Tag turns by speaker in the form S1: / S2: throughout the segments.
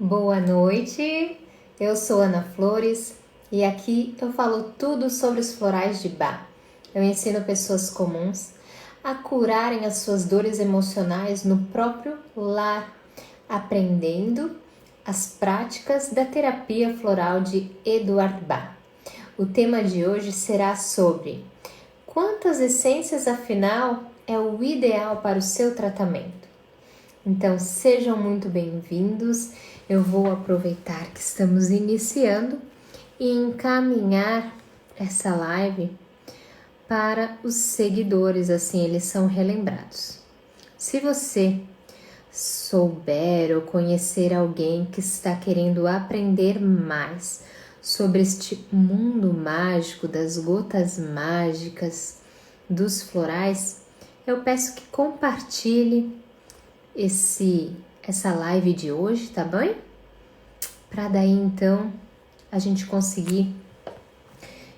S1: Boa noite, eu sou Ana Flores e aqui eu falo tudo sobre os florais de Bach. Eu ensino pessoas comuns a curarem as suas dores emocionais no próprio lar, aprendendo as práticas da terapia floral de Eduard Bach. O tema de hoje será sobre quantas essências afinal é o ideal para o seu tratamento. Então sejam muito bem-vindos. Eu vou aproveitar que estamos iniciando e encaminhar essa live para os seguidores, assim eles são relembrados. Se você souber ou conhecer alguém que está querendo aprender mais sobre este mundo mágico das gotas mágicas, dos florais, eu peço que compartilhe essa live de hoje, tá bem? Para daí então a gente conseguir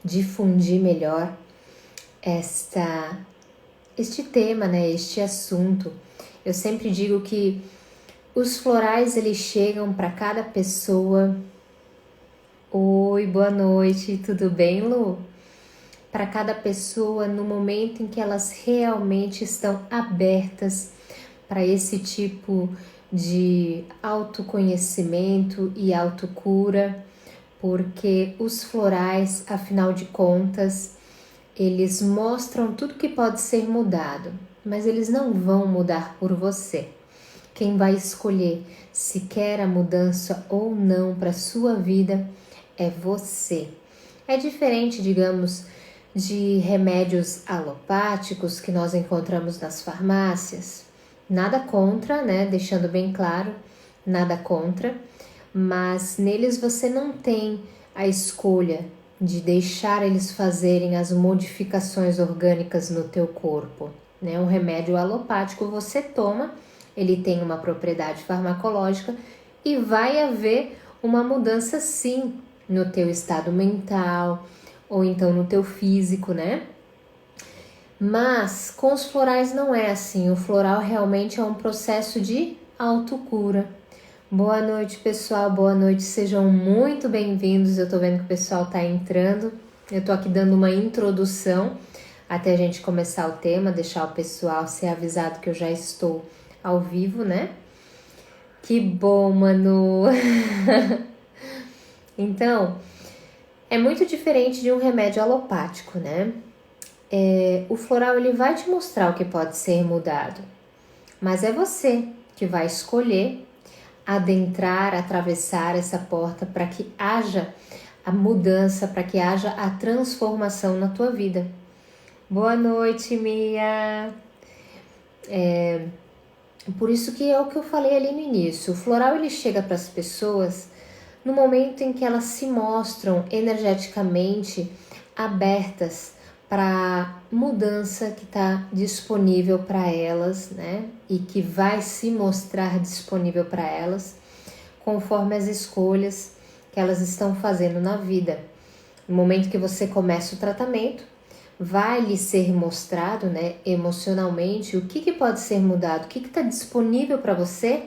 S1: difundir melhor este tema, né? Este assunto. Eu sempre digo que os florais eles chegam para cada pessoa. Oi, boa noite, tudo bem, Lu? Para cada pessoa no momento em que elas realmente estão abertas para esse tipo de autoconhecimento e autocura, porque os florais, afinal de contas, eles mostram tudo que pode ser mudado, mas eles não vão mudar por você. Quem vai escolher se quer a mudança ou não para sua vida é você. É diferente, digamos, de remédios alopáticos que nós encontramos nas farmácias. Nada contra, né? Deixando bem claro, nada contra, mas neles você não tem a escolha de deixar eles fazerem as modificações orgânicas no teu corpo, né? Um remédio alopático você toma, ele tem uma propriedade farmacológica e vai haver uma mudança sim no teu estado mental ou então no teu físico, né? Mas com os florais não é assim, o floral realmente é um processo de autocura. Boa noite, pessoal, boa noite, sejam muito bem-vindos. Eu tô vendo que o pessoal tá entrando, eu tô aqui dando uma introdução até a gente começar o tema, deixar o pessoal ser avisado que eu já estou ao vivo, né? Que bom, Manu! Então, é muito diferente de um remédio alopático, né? O floral ele vai te mostrar o que pode ser mudado, mas é você que vai escolher adentrar, atravessar essa porta para que haja a mudança, para que haja a transformação na tua vida. Boa noite, Mia! Por isso que é o que eu falei ali no início, o floral ele chega para as pessoas no momento em que elas se mostram energeticamente abertas para mudança que está disponível para elas, né? E que vai se mostrar disponível para elas conforme as escolhas que elas estão fazendo na vida. No momento que você começa o tratamento, vai lhe ser mostrado, né, emocionalmente, o que pode ser mudado, o que está disponível para você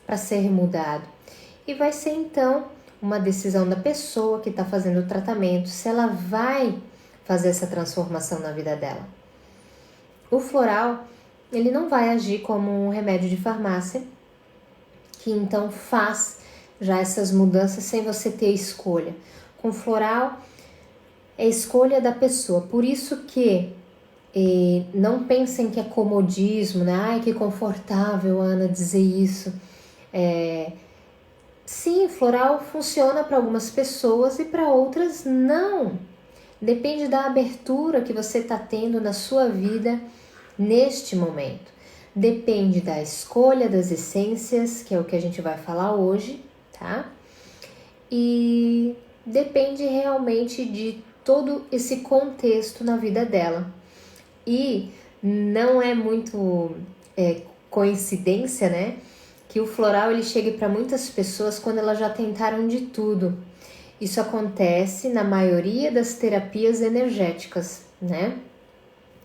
S1: para ser mudado. E vai ser então uma decisão da pessoa que está fazendo o tratamento, se ela vai fazer essa transformação na vida dela. O floral, ele não vai agir como um remédio de farmácia, que então faz já essas mudanças sem você ter escolha. Com floral, é escolha da pessoa. Por isso que não pensem que é comodismo, né? Ai, que confortável, Ana, dizer isso. Sim, floral funciona para algumas pessoas e para outras não. Depende da abertura que você está tendo na sua vida neste momento. Depende da escolha das essências, que é o que a gente vai falar hoje, tá? E depende realmente de todo esse contexto na vida dela. E não é muito coincidência, né? Que o floral ele chegue para muitas pessoas quando elas já tentaram de tudo. Isso acontece na maioria das terapias energéticas, né?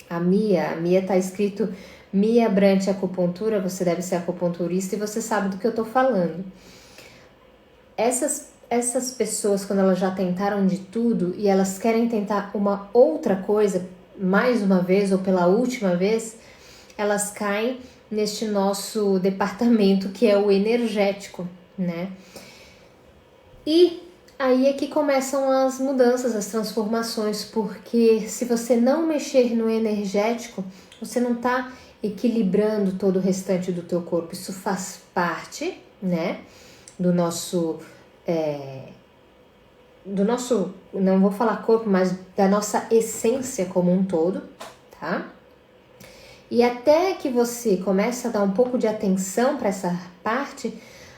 S1: A Mia tá escrito Mia Brant Acupuntura, você deve ser acupunturista e você sabe do que eu tô falando. essas pessoas, quando elas já tentaram de tudo e elas querem tentar uma outra coisa, mais uma vez ou pela última vez, elas caem neste nosso departamento que é o energético, né? E aí é que começam as mudanças, as transformações, porque se você não mexer no energético, você não está equilibrando todo o restante do teu corpo. Isso faz parte, né, do nosso, não vou falar corpo, mas da nossa essência como um todo, tá? E até que você comece a dar um pouco de atenção para essa parte,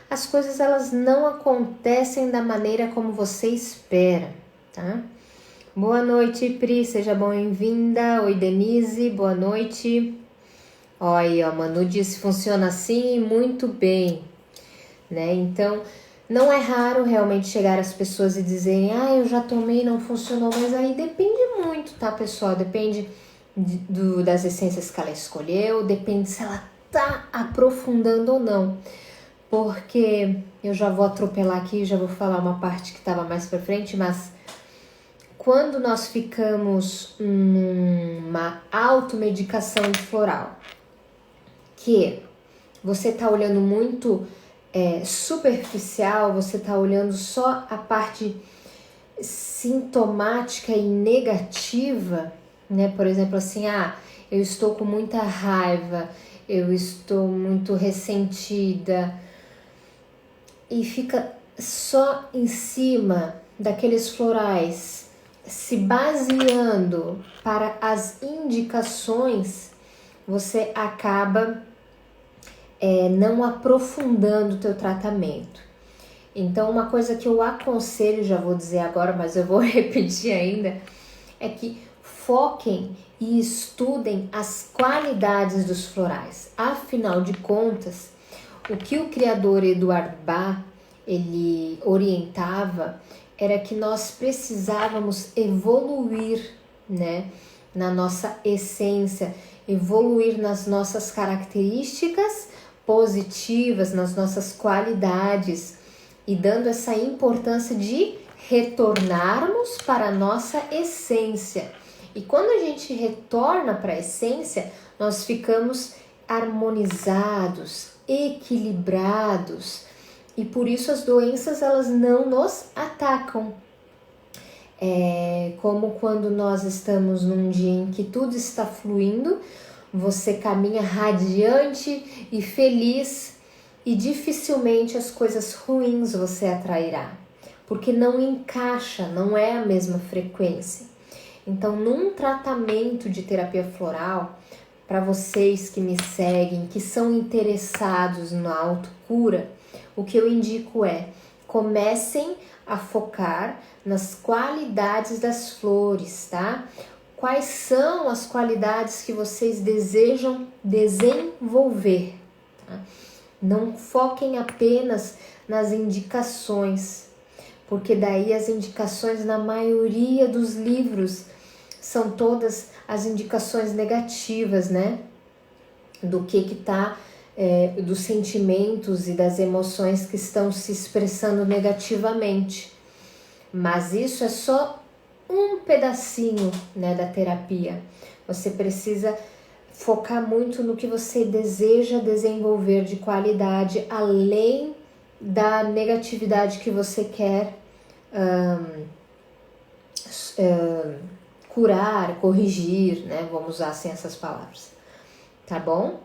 S1: as coisas elas não acontecem da maneira como você espera, tá? Boa noite, Pri, seja bem-vinda. Oi, Denise, boa noite. Olha, ó, Manu disse, funciona assim, muito bem, né? Então, não é raro realmente chegar as pessoas e dizerem, eu já tomei, não funcionou, mas aí depende muito, tá, pessoal? Depende das essências que ela escolheu, depende se ela tá aprofundando ou não. Porque eu já vou atropelar aqui, já vou falar uma parte que estava mais para frente, mas quando nós ficamos numa automedicação floral, que você tá olhando muito superficial, você tá olhando só a parte sintomática e negativa, né? Por exemplo, assim, eu estou com muita raiva, eu estou muito ressentida, e fica só em cima daqueles florais, se baseando para as indicações, você acaba não aprofundando o teu tratamento. Então, uma coisa que eu aconselho, já vou dizer agora, mas eu vou repetir ainda, é que foquem e estudem as qualidades dos florais. Afinal de contas, o que o criador Eduard Bach, ele orientava era que nós precisávamos evoluir, né, na nossa essência, evoluir nas nossas características positivas, nas nossas qualidades, e dando essa importância de retornarmos para a nossa essência. E quando a gente retorna para a essência, nós ficamos harmonizados, equilibrados, e por isso as doenças elas não nos atacam. Como quando nós estamos num dia em que tudo está fluindo, você caminha radiante e feliz, e dificilmente as coisas ruins você atrairá, porque não encaixa, não é a mesma frequência. Então, num tratamento de terapia floral, para vocês que me seguem, que são interessados na autocura, o que eu indico comecem a focar nas qualidades das flores, tá? Quais são as qualidades que vocês desejam desenvolver, tá? Não foquem apenas nas indicações, porque daí as indicações na maioria dos livros são todas as indicações negativas, né? Do que tá, dos sentimentos e das emoções que estão se expressando negativamente. Mas isso é só um pedacinho, né, da terapia. Você precisa focar muito no que você deseja desenvolver de qualidade, além da negatividade que você quer curar, corrigir, né? Vamos usar assim essas palavras, tá bom?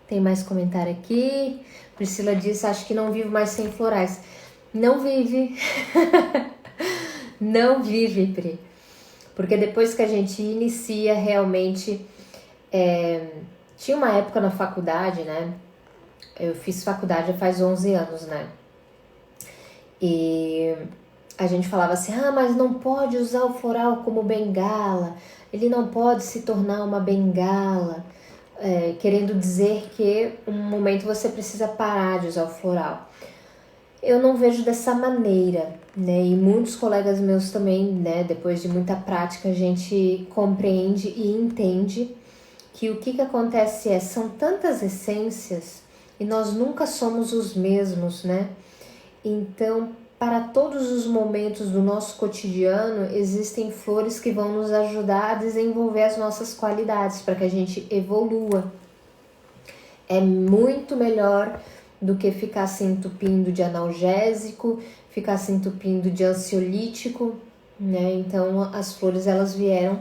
S1: Tem mais comentário aqui. Priscila disse, acho que não vivo mais sem florais. Não vive. Não vive, Pri. Porque depois que a gente inicia realmente... tinha uma época na faculdade, né? Eu fiz faculdade já faz 11 anos, né? E a gente falava assim, mas não pode usar o floral como bengala. Ele não pode se tornar uma bengala. Querendo dizer que um momento você precisa parar de usar o floral. Eu não vejo dessa maneira, né? E muitos colegas meus também, né? Depois de muita prática, a gente compreende e entende que o que acontece são tantas essências, e nós nunca somos os mesmos, né? Então, para todos os momentos do nosso cotidiano, existem flores que vão nos ajudar a desenvolver as nossas qualidades, para que a gente evolua. É muito melhor do que ficar se entupindo de analgésico, ficar se entupindo de ansiolítico, né? Então, as flores, elas vieram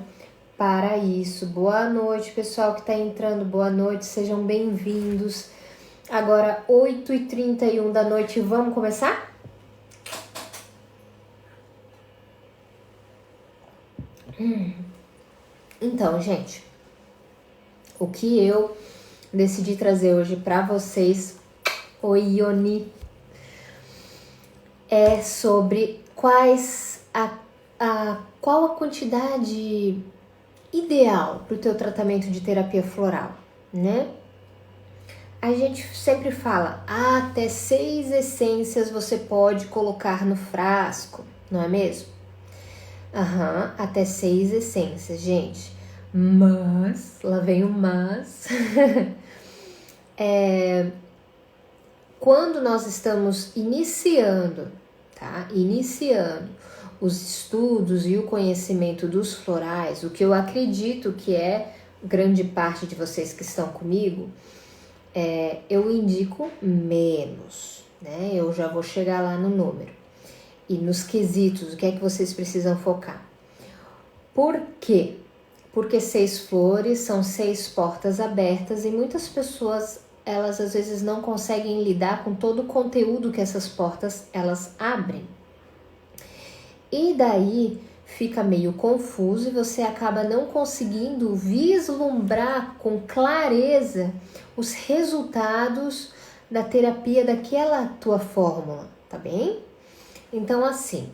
S1: para isso. Boa noite, pessoal que está entrando, boa noite, sejam bem-vindos. Agora, 8h31 da noite, vamos começar? Então, gente, o que eu decidi trazer hoje para vocês, oi Ioni, é sobre qual a quantidade ideal para o teu tratamento de terapia floral, né? A gente sempre fala, até 6 essências você pode colocar no frasco, não é mesmo? Até 6 essências, gente. Mas, lá vem o mas. Quando nós estamos iniciando, tá? Iniciando os estudos e o conhecimento dos florais, o que eu acredito que é grande parte de vocês que estão comigo, eu indico menos, né? Eu já vou chegar lá no número. E nos quesitos, o que é que vocês precisam focar? Por quê? Porque 6 flores são 6 portas abertas e muitas pessoas, elas às vezes não conseguem lidar com todo o conteúdo que essas portas, elas abrem. E daí fica meio confuso e você acaba não conseguindo vislumbrar com clareza os resultados da terapia daquela tua fórmula, tá bem? Então, assim,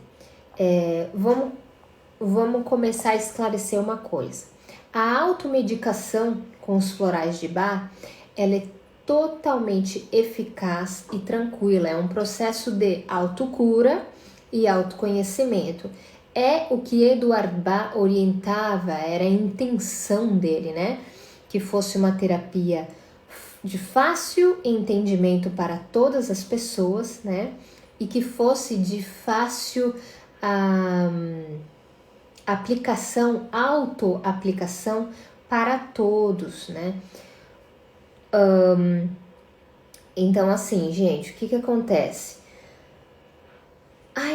S1: vamos começar a esclarecer uma coisa. A automedicação com os florais de Bach, ela é totalmente eficaz e tranquila. É um processo de autocura e autoconhecimento. É o que Eduard Bach orientava, era a intenção dele, né? Que fosse uma terapia de fácil entendimento para todas as pessoas, né? E que fosse de fácil aplicação, auto-aplicação para todos, né? Então, assim, gente, o que acontece?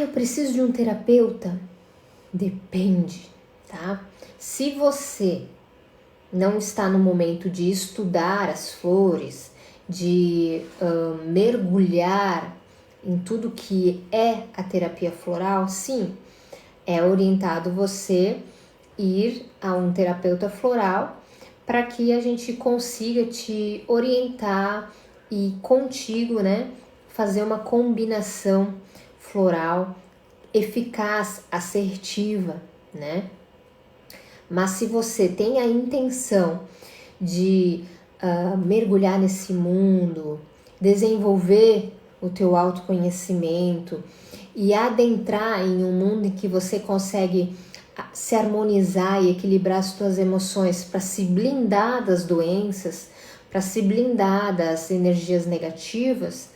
S1: Eu preciso de um terapeuta? Depende, tá? Se você não está no momento de estudar as flores, de mergulhar em tudo que é a terapia floral, sim, é orientado você ir a um terapeuta floral para que a gente consiga te orientar e contigo, né, fazer uma combinação floral eficaz, assertiva, né? Mas se você tem a intenção de mergulhar nesse mundo, desenvolver o teu autoconhecimento e adentrar em um mundo em que você consegue se harmonizar e equilibrar as tuas emoções para se blindar das doenças, para se blindar das energias negativas,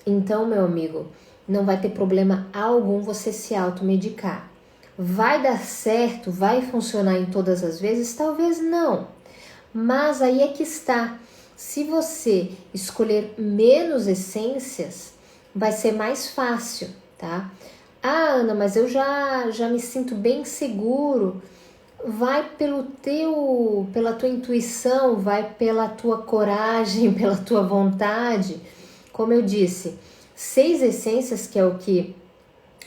S1: então, meu amigo, não vai ter problema algum você se automedicar. Vai dar certo? Vai funcionar em todas as vezes? Talvez não. Mas aí é que está. Se você escolher menos essências, vai ser mais fácil, tá? Ana, mas eu já me sinto bem seguro. Vai pela tua intuição, vai pela tua coragem, pela tua vontade. Como eu disse, 6 essências, que é o que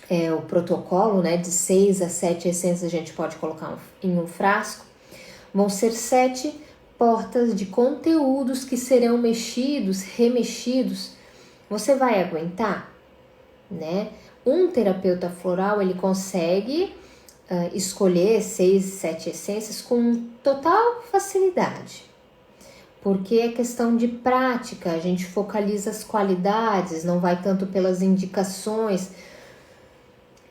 S1: é o protocolo, né? De 6 a 7 essências a gente pode colocar em um frasco. Vão ser 7 portas de conteúdos que serão mexidos, remexidos. Você vai aguentar, né? Um terapeuta floral, ele consegue escolher 6, 7 essências com total facilidade. Porque é questão de prática, a gente focaliza as qualidades, não vai tanto pelas indicações.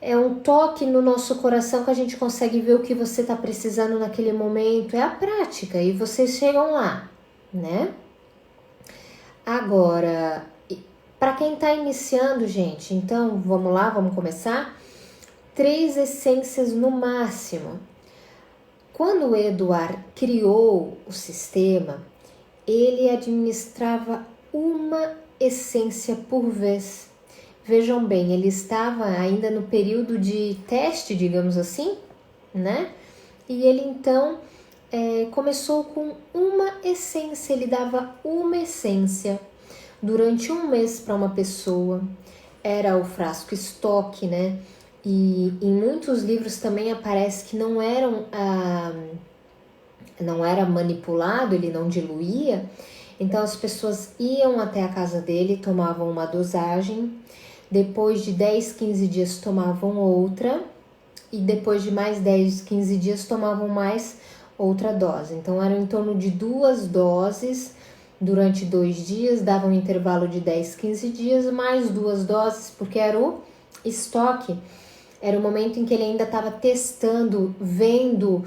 S1: É um toque no nosso coração que a gente consegue ver o que você está precisando naquele momento. É a prática e vocês chegam lá, né? Agora, para quem está iniciando, gente, então vamos lá, vamos começar. 3 essências no máximo. Quando o Eduard criou o sistema, ele administrava uma essência por vez. Vejam bem, ele estava ainda no período de teste, digamos assim, né? E ele então começou com uma essência, ele dava uma essência durante um mês para uma pessoa. Era o frasco estoque, né? E em muitos livros também aparece que não era manipulado, ele não diluía. Então as pessoas iam até a casa dele, tomavam uma dosagem, depois de 10, 15 dias tomavam outra, e depois de mais 10, 15 dias tomavam mais outra dose. Então eram em torno de 2 doses durante 2 dias, dava um intervalo de 10, 15 dias, mais 2 doses, porque era o estoque. Era o momento em que ele ainda estava testando, vendo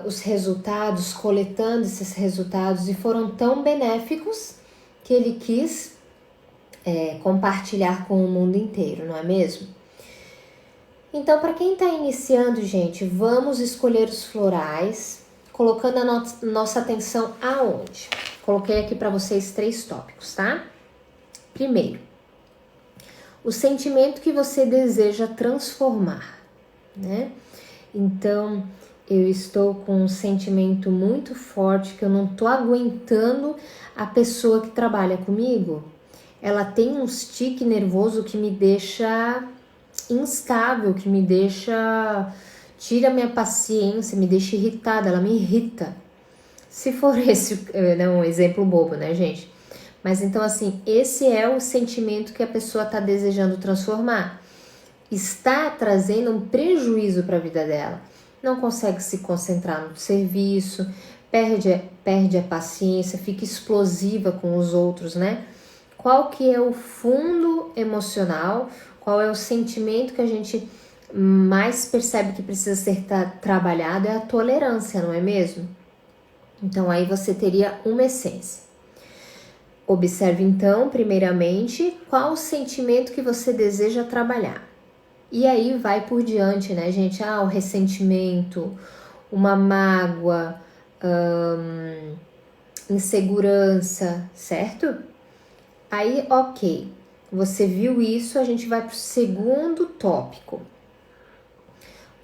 S1: os resultados, coletando esses resultados, e foram tão benéficos que ele quis compartilhar com o mundo inteiro, não é mesmo? Então, para quem está iniciando, gente, vamos escolher os florais, colocando a nossa atenção aonde? Coloquei aqui para vocês 3 tópicos, tá? Primeiro, o sentimento que você deseja transformar, né? Então, eu estou com um sentimento muito forte que eu não tô aguentando a pessoa que trabalha comigo. Ela tem um tique nervoso que me deixa instável, que me deixa... tira minha paciência, me deixa irritada, ela me irrita. Se for esse, não, um exemplo bobo, né, gente? Mas então, assim, esse é o sentimento que a pessoa está desejando transformar. Está trazendo um prejuízo para a vida dela. Não consegue se concentrar no serviço, perde a paciência, fica explosiva com os outros, né? Qual que é o fundo emocional? Qual é o sentimento que a gente mais percebe que precisa ser trabalhado? É a tolerância, não é mesmo? Então, aí você teria uma essência. Observe, então, primeiramente, qual o sentimento que você deseja trabalhar. E aí vai por diante, né, gente? O ressentimento, uma mágoa, insegurança, certo? Aí, ok. Você viu isso, a gente vai para o segundo tópico.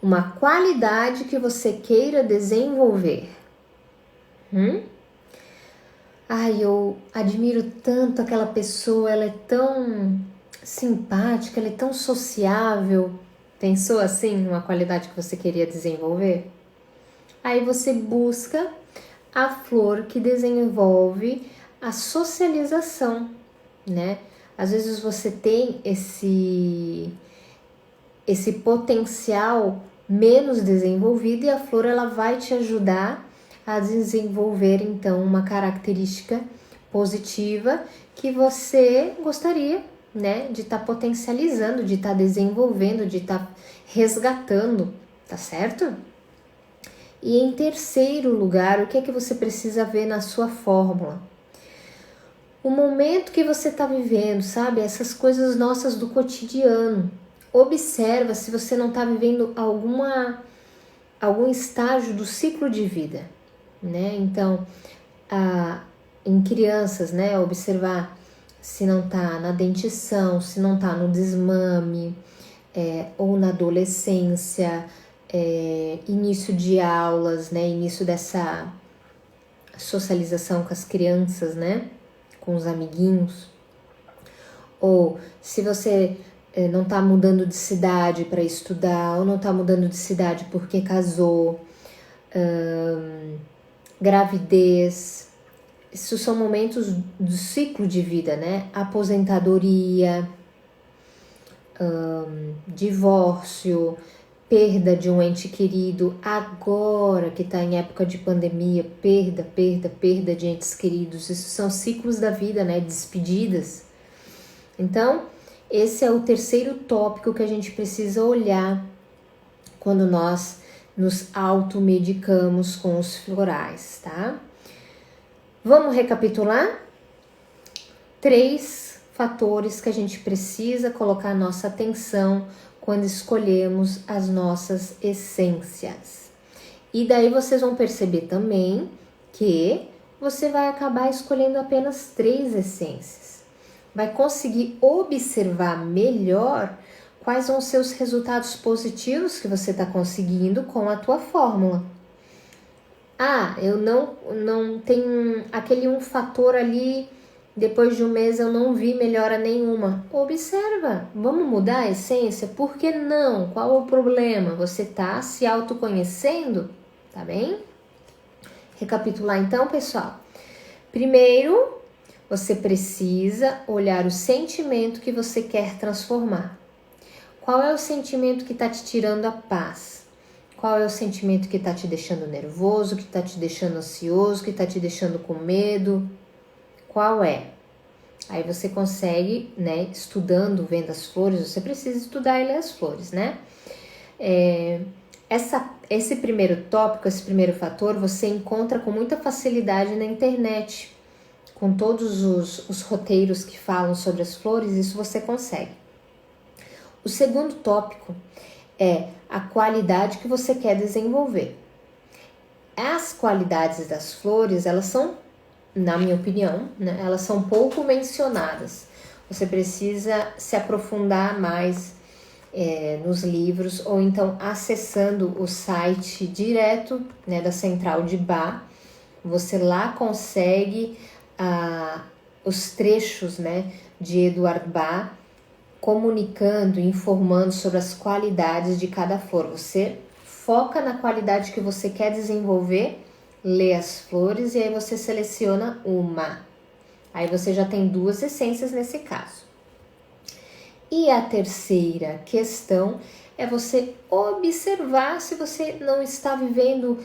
S1: Uma qualidade que você queira desenvolver. Eu admiro tanto aquela pessoa, ela é tão simpática, ela é tão sociável. Pensou assim, uma qualidade que você queria desenvolver? Aí você busca a flor que desenvolve a socialização, né? Às vezes você tem esse potencial menos desenvolvido e a flor ela vai te ajudar a desenvolver então uma característica positiva que você gostaria, né, de estar potencializando, de estar desenvolvendo, de estar resgatando, tá certo? E em terceiro lugar, o que é que você precisa ver na sua fórmula? O momento que você está vivendo, sabe? Essas coisas nossas do cotidiano. Observa se você não está vivendo algum estágio do ciclo de vida, né? Então, em crianças, né? Observar se não está na dentição, se não está no desmame, ou na adolescência, início de aulas, né? Início dessa socialização com as crianças, né? Com os amiguinhos. Ou se você não está mudando de cidade para estudar, ou não está mudando de cidade porque casou, gravidez. Isso são momentos do ciclo de vida, né? Aposentadoria, divórcio, perda de um ente querido, agora que está em época de pandemia, perda de entes queridos. Isso são ciclos da vida, né? Despedidas. Então, esse é o terceiro tópico que a gente precisa olhar quando nós nos automedicamos com os florais, tá? Vamos recapitular? 3 fatores que a gente precisa colocar nossa atenção quando escolhemos as nossas essências. E daí vocês vão perceber também que você vai acabar escolhendo apenas 3 essências. Vai conseguir observar melhor quais vão ser os resultados positivos que você está conseguindo com a tua fórmula. Ah, eu não tenho aquele um fator ali, depois de um mês eu não vi melhora nenhuma. Observa, vamos mudar a essência? Por que não? Qual o problema? Você está se autoconhecendo? Tá bem? Recapitular então, pessoal. Primeiro, você precisa olhar o sentimento que você quer transformar. Qual é o sentimento que está te tirando a paz? Qual é o sentimento que está te deixando nervoso, que está te deixando ansioso, que está te deixando com medo? Qual é? Aí você consegue, né, estudando, vendo as flores, você precisa estudar e ler as flores, né? Esse primeiro tópico, esse primeiro fator, você encontra com muita facilidade na internet. Com todos os roteiros que falam sobre as flores, isso você consegue. O segundo tópico é a qualidade que você quer desenvolver. As qualidades das flores, elas são, na minha opinião, né, elas são pouco mencionadas. Você precisa se aprofundar mais nos livros ou então acessando o site direto, né, da Central de Bach. Você lá consegue os trechos, né, de Eduard Bach comunicando, informando sobre as qualidades de cada flor. Você foca na qualidade que você quer desenvolver, lê as flores e aí você seleciona uma. Aí você já tem 2 essências nesse caso. E a terceira questão é você observar se você não está vivendo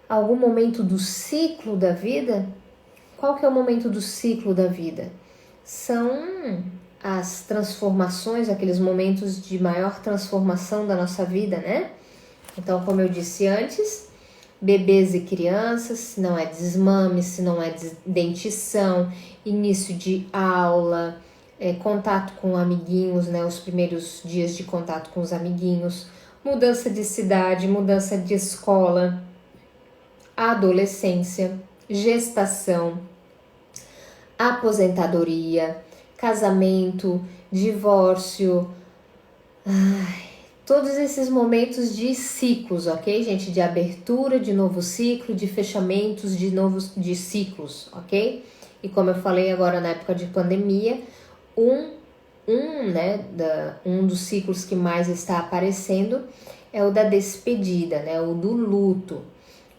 S1: algum momento do ciclo da vida. Qual que é o momento do ciclo da vida? São as transformações, aqueles momentos de maior transformação da nossa vida, né? Então, como eu disse antes, bebês e crianças, se não é desmame, se não é dentição, início de aula, contato com amiguinhos, né? Os primeiros dias de contato com os amiguinhos, mudança de cidade, mudança de escola, adolescência, gestação, aposentadoria, casamento, divórcio, todos esses momentos de ciclos, ok, gente? De abertura, de novo ciclo, de fechamentos, de ciclos, ok? E como eu falei agora na época de pandemia, um dos ciclos que mais está aparecendo é o da despedida, né? O do luto.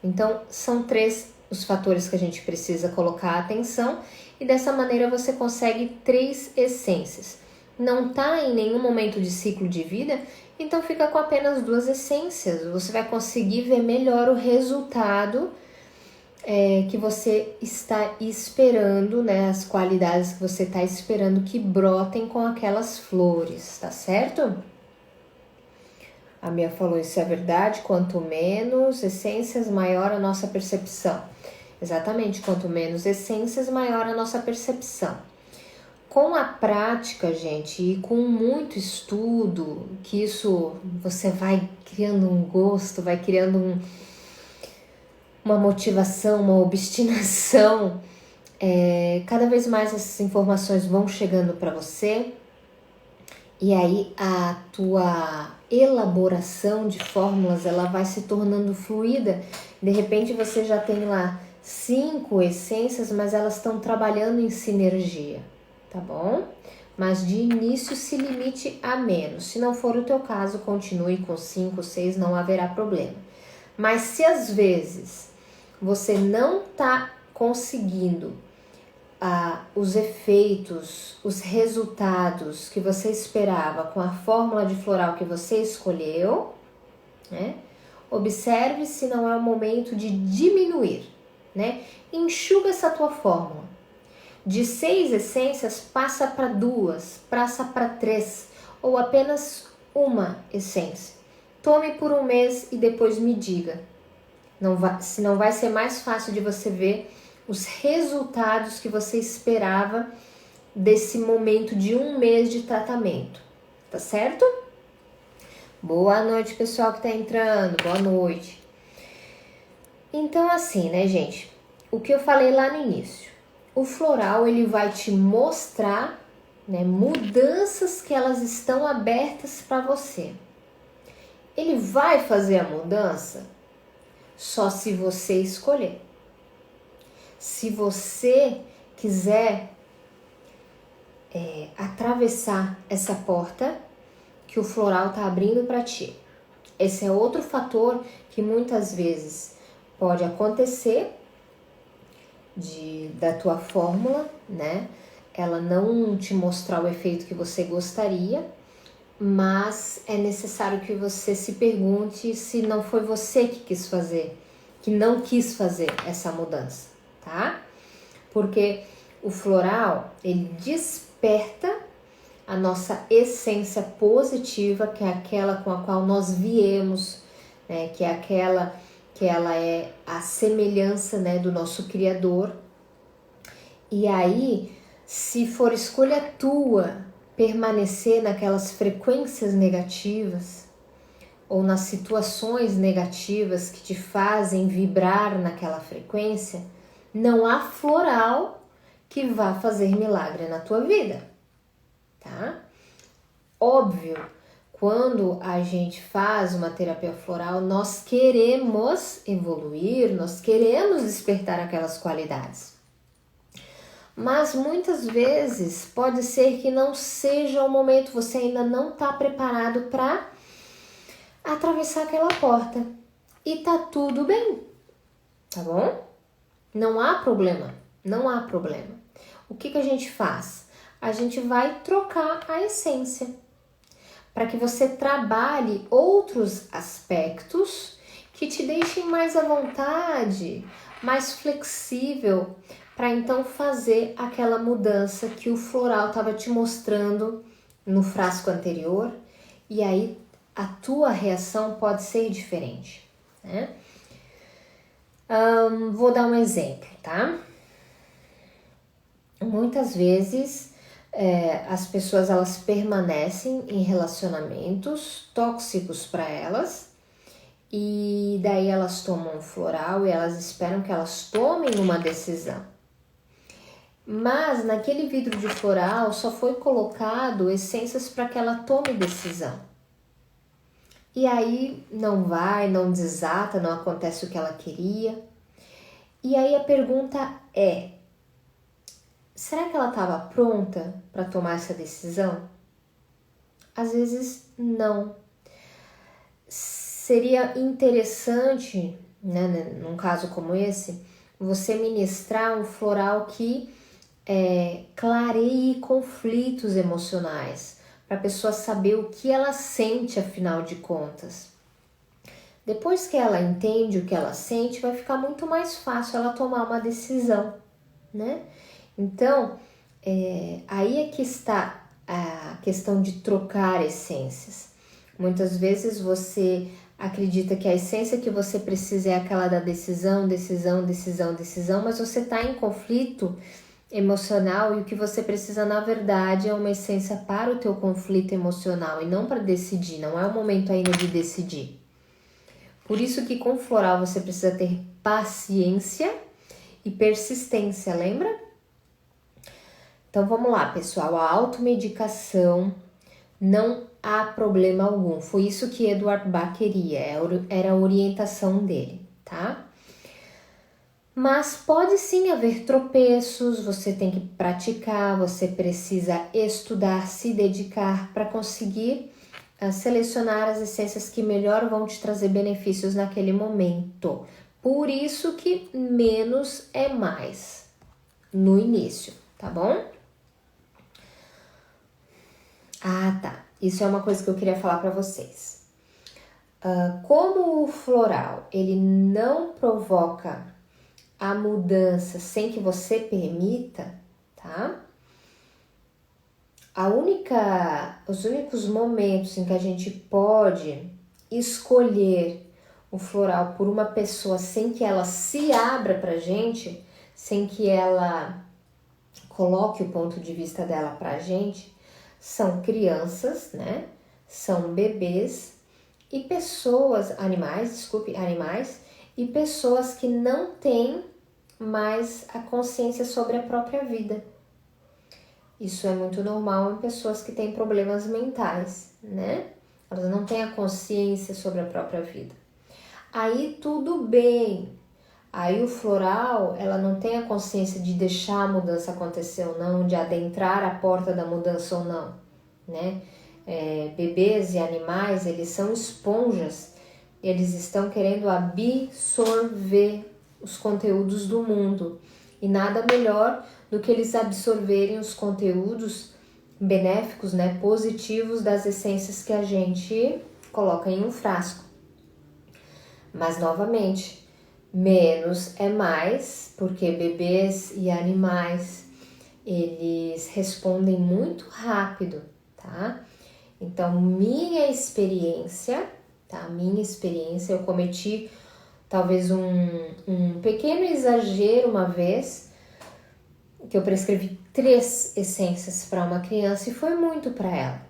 S1: Então, são 3 os fatores que a gente precisa colocar atenção e dessa maneira você consegue 3 essências. Não está em nenhum momento de ciclo de vida, então fica com apenas 2 essências. Você vai conseguir ver melhor o resultado que você está esperando, né? As qualidades que você está esperando que brotem com aquelas flores, tá certo? A Mia falou, isso é verdade, quanto menos essências, maior a nossa percepção. Exatamente, quanto menos essências, maior a nossa percepção. Com a prática, gente, e com muito estudo, que isso você vai criando um gosto, vai criando uma motivação, uma obstinação, cada vez mais essas informações vão chegando para você e aí a tua elaboração de fórmulas ela vai se tornando fluida. De repente você já tem lá 5 essências, mas elas estão trabalhando em sinergia, tá bom? Mas de início se limite a menos. Se não for o teu caso, continue com 5, 6, não haverá problema. Mas se às vezes você não está conseguindo os efeitos, os resultados que você esperava com a fórmula de floral que você escolheu, né? Observe se não é o momento de diminuir, né? Enxuga essa tua fórmula. De 6 essências, passa para 2, passa para 3 ou apenas uma essência. Tome por um mês e depois me diga. Se não vai ser mais fácil de você ver os resultados que você esperava desse momento de 1 mês de tratamento, tá certo? Boa noite, pessoal que tá entrando, boa noite. Então, assim, né, gente, o que eu falei lá no início, o floral, ele vai te mostrar, né, mudanças que elas estão abertas para você. Ele vai fazer a mudança só se você escolher. Se você quiser atravessar essa porta que o floral está abrindo para ti. Esse é outro fator que muitas vezes pode acontecer da tua fórmula, né? Ela não te mostrar o efeito que você gostaria, mas é necessário que você se pergunte se não foi você que quis fazer, que não quis fazer essa mudança, tá? Porque o floral, ele desperta a nossa essência positiva, que é aquela com a qual nós viemos, né? Que é aquela que ela é a semelhança, né, do nosso Criador. E aí, se for escolha tua permanecer naquelas frequências negativas ou nas situações negativas que te fazem vibrar naquela frequência, não há floral que vá fazer milagre na tua vida, tá? Óbvio, quando a gente faz uma terapia floral, nós queremos evoluir, nós queremos despertar aquelas qualidades. Mas muitas vezes pode ser que não seja o momento, você ainda não está preparado para atravessar aquela porta. E tá tudo bem, tá bom? Não há problema, não há problema. O que a gente faz? A gente vai trocar a essência para que você trabalhe outros aspectos que te deixem mais à vontade, mais flexível, para então fazer aquela mudança que o floral estava te mostrando no frasco anterior, e aí a tua reação pode ser diferente, né? Vou dar um exemplo, tá? Muitas vezes as pessoas elas permanecem em relacionamentos tóxicos para elas, e daí elas tomam um floral e elas esperam que elas tomem uma decisão. Mas naquele vidro de floral só foi colocado essências para que ela tome decisão. E aí não vai, não desata, não acontece o que ela queria. E aí a pergunta é: será que ela estava pronta para tomar essa decisão? Às vezes não. Seria interessante, né, num caso como esse, você ministrar um floral que clareie conflitos emocionais, para a pessoa saber o que ela sente, afinal de contas. Depois que ela entende o que ela sente, vai ficar muito mais fácil ela tomar uma decisão, né? Então, aí é que está a questão de trocar essências. Muitas vezes você acredita que a essência que você precisa é aquela da decisão, mas você está em conflito emocional, e o que você precisa na verdade é uma essência para o teu conflito emocional e não para decidir, não é o momento ainda de decidir. Por isso que com floral você precisa ter paciência e persistência, lembra? Então vamos lá, pessoal, a automedicação não há problema algum, foi isso que Edward Bach queria, era a orientação dele, tá? Mas pode sim haver tropeços, você tem que praticar, você precisa estudar, se dedicar para conseguir selecionar as essências que melhor vão te trazer benefícios naquele momento. Por isso que menos é mais no início, tá bom? Ah, tá. Isso é uma coisa que eu queria falar para vocês. Como o floral, ele não provoca a mudança sem que você permita, tá? Os únicos momentos em que a gente pode escolher o floral por uma pessoa sem que ela se abra pra gente, sem que ela coloque o ponto de vista dela pra gente, são crianças, né? São bebês e pessoas, animais e pessoas que não têm mais a consciência sobre a própria vida. Isso é muito normal em pessoas que têm problemas mentais, né? Elas não têm a consciência sobre a própria vida. Aí tudo bem. Aí o floral, ela não tem a consciência de deixar a mudança acontecer ou não, de adentrar a porta da mudança ou não, né? Bebês e animais, eles são esponjas. Eles estão querendo absorver os conteúdos do mundo. E nada melhor do que eles absorverem os conteúdos benéficos, né, positivos das essências que a gente coloca em um frasco. Mas, novamente, menos é mais, porque bebês e animais, eles respondem muito rápido, tá? Então, minha experiência, eu cometi talvez um pequeno exagero uma vez, que eu prescrevi 3 essências para uma criança e foi muito para ela.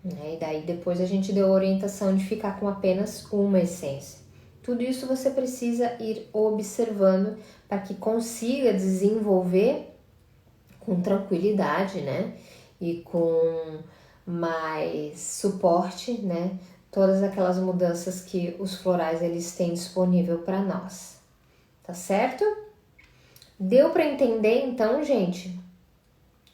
S1: E daí depois a gente deu a orientação de ficar com apenas uma essência. Tudo isso você precisa ir observando para que consiga desenvolver com tranquilidade, né? E com mais suporte, né? Todas aquelas mudanças que os florais eles têm disponível para nós. Tá certo? Deu para entender então, gente?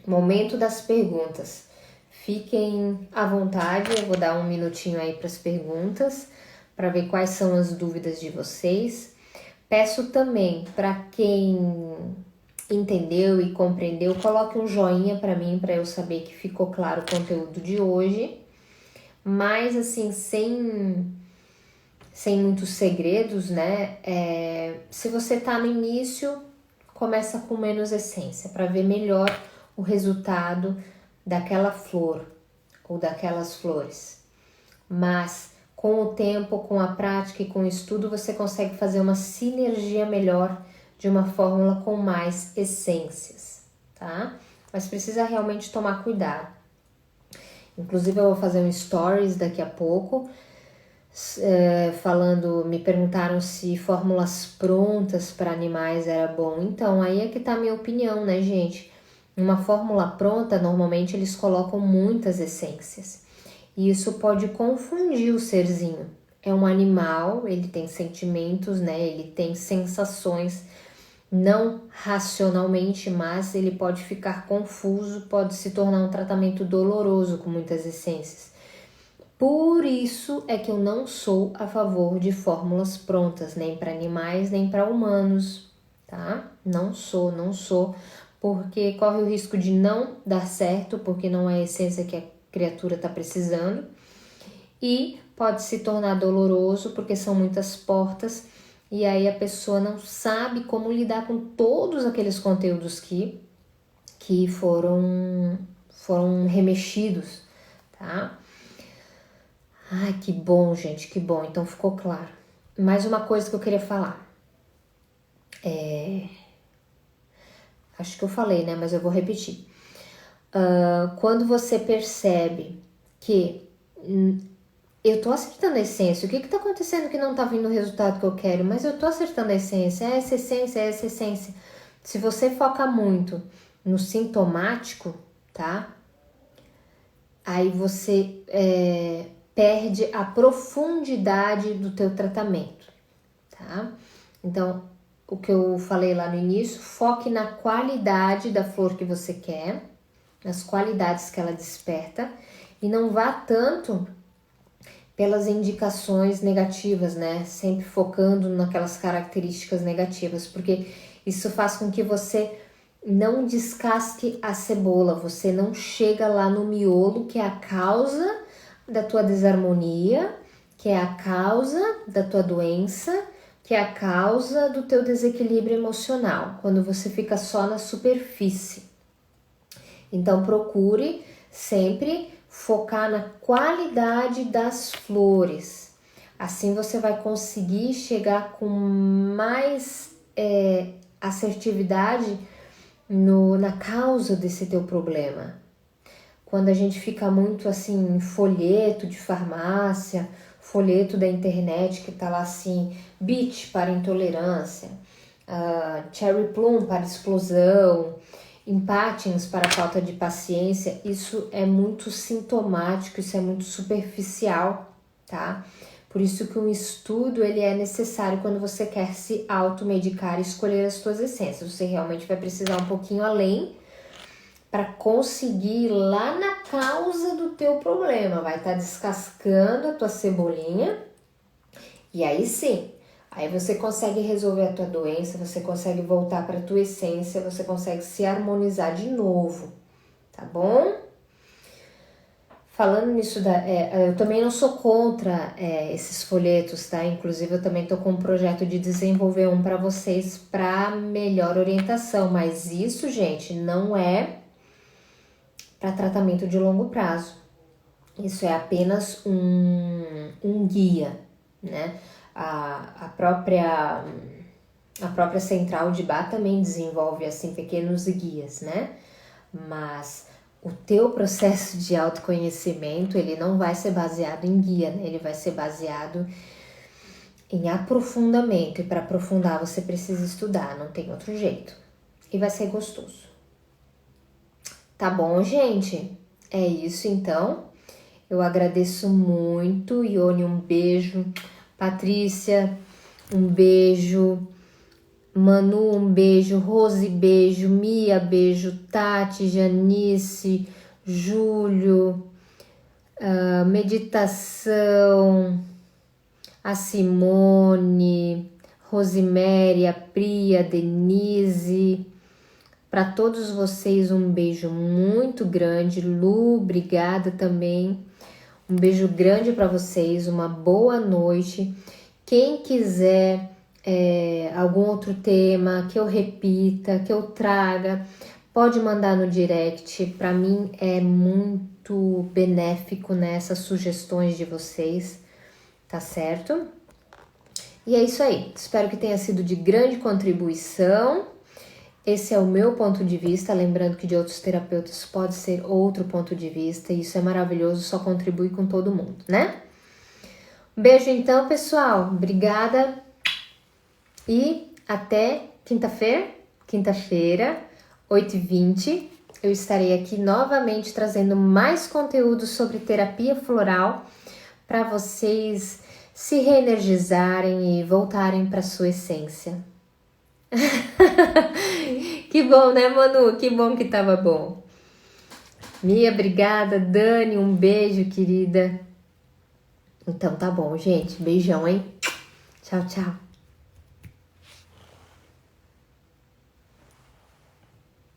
S1: Momento das perguntas. Fiquem à vontade, eu vou dar um minutinho aí para as perguntas, para ver quais são as dúvidas de vocês. Peço também para quem entendeu e compreendeu, coloque um joinha para mim, para eu saber que ficou claro o conteúdo de hoje. Mas assim, sem muitos segredos, né? Se você tá no início, começa com menos essência, para ver melhor o resultado daquela flor ou daquelas flores. Mas com o tempo, com a prática e com o estudo, você consegue fazer uma sinergia melhor de uma fórmula com mais essências, tá? Mas precisa realmente tomar cuidado. Inclusive eu vou fazer um stories daqui a pouco, falando, me perguntaram se fórmulas prontas para animais era bom. Então, aí é que tá a minha opinião, né, gente? Uma fórmula pronta, normalmente eles colocam muitas essências. E isso pode confundir o serzinho. É um animal, ele tem sentimentos, né? Ele tem sensações, não racionalmente, mas ele pode ficar confuso, pode se tornar um tratamento doloroso com muitas essências. Por isso é que eu não sou a favor de fórmulas prontas, nem para animais, nem para humanos, tá? Não sou, porque corre o risco de não dar certo, porque não é a essência que a criatura está precisando, e pode se tornar doloroso, porque são muitas portas, e aí a pessoa não sabe como lidar com todos aqueles conteúdos que foram remexidos, tá? Ai, que bom, gente, que bom. Então ficou claro. Mais uma coisa que eu queria falar. Acho que eu falei, né? Mas eu vou repetir. Quando você percebe que eu tô acertando a essência, o que tá acontecendo que não tá vindo o resultado que eu quero? Mas eu tô acertando a essência, é essa essência, é essa essência. Se você foca muito no sintomático, tá? Aí você perde a profundidade do teu tratamento, tá? Então, o que eu falei lá no início, foque na qualidade da flor que você quer, nas qualidades que ela desperta, e não vá tanto pelas indicações negativas, né? Sempre focando naquelas características negativas, porque isso faz com que você não descasque a cebola, você não chega lá no miolo, que é a causa da tua desarmonia, que é a causa da tua doença, que é a causa do teu desequilíbrio emocional, quando você fica só na superfície. Então procure sempre focar na qualidade das flores. Assim você vai conseguir chegar com mais assertividade na causa desse teu problema. Quando a gente fica muito assim, em folheto de farmácia, folheto da internet que tá lá assim, BIT para intolerância, Cherry Plum para explosão, Empatins para falta de paciência, isso é muito sintomático, isso é muito superficial, tá? Por isso que um estudo ele é necessário quando você quer se automedicar e escolher as suas essências. Você realmente vai precisar um pouquinho além para conseguir ir lá na causa do teu problema. Vai estar descascando a tua cebolinha e aí sim, aí você consegue resolver a tua doença, você consegue voltar para a tua essência, você consegue se harmonizar de novo, tá bom? Falando nisso, eu também não sou contra esses folhetos, tá? Inclusive, eu também tô com um projeto de desenvolver um para vocês para melhor orientação, mas isso, gente, não é para tratamento de longo prazo. Isso é apenas um guia, né? A própria Central de Bá também desenvolve, assim, pequenos guias, né? Mas o teu processo de autoconhecimento, ele não vai ser baseado em guia, né? Ele vai ser baseado em aprofundamento. E para aprofundar, você precisa estudar, não tem outro jeito. E vai ser gostoso. Tá bom, gente? É isso, então. Eu agradeço muito. Ione, um beijo. Patrícia, um beijo. Manu, um beijo. Rose, beijo. Mia, beijo. Tati, Janice, Júlio, Meditação, a Simone, Rosemary, a Priya, Denise. Para todos vocês, um beijo muito grande. Lu, obrigada também. Um beijo grande para vocês. Uma boa noite. Quem quiser algum outro tema que eu repita, que eu traga, pode mandar no direct. Para mim é muito benéfico nessas sugestões de vocês, tá certo? E é isso aí. Espero que tenha sido de grande contribuição. Esse é o meu ponto de vista, lembrando que de outros terapeutas pode ser outro ponto de vista, e isso é maravilhoso, só contribui com todo mundo, né? Um beijo então, pessoal. Obrigada e até quinta-feira, 8h20. Eu estarei aqui novamente trazendo mais conteúdo sobre terapia floral para vocês se reenergizarem e voltarem para sua essência. Que bom, né, Manu? Que bom que tava bom. Mia, obrigada. Dani, um beijo, querida. Então tá bom, gente. Beijão, hein? Tchau, tchau.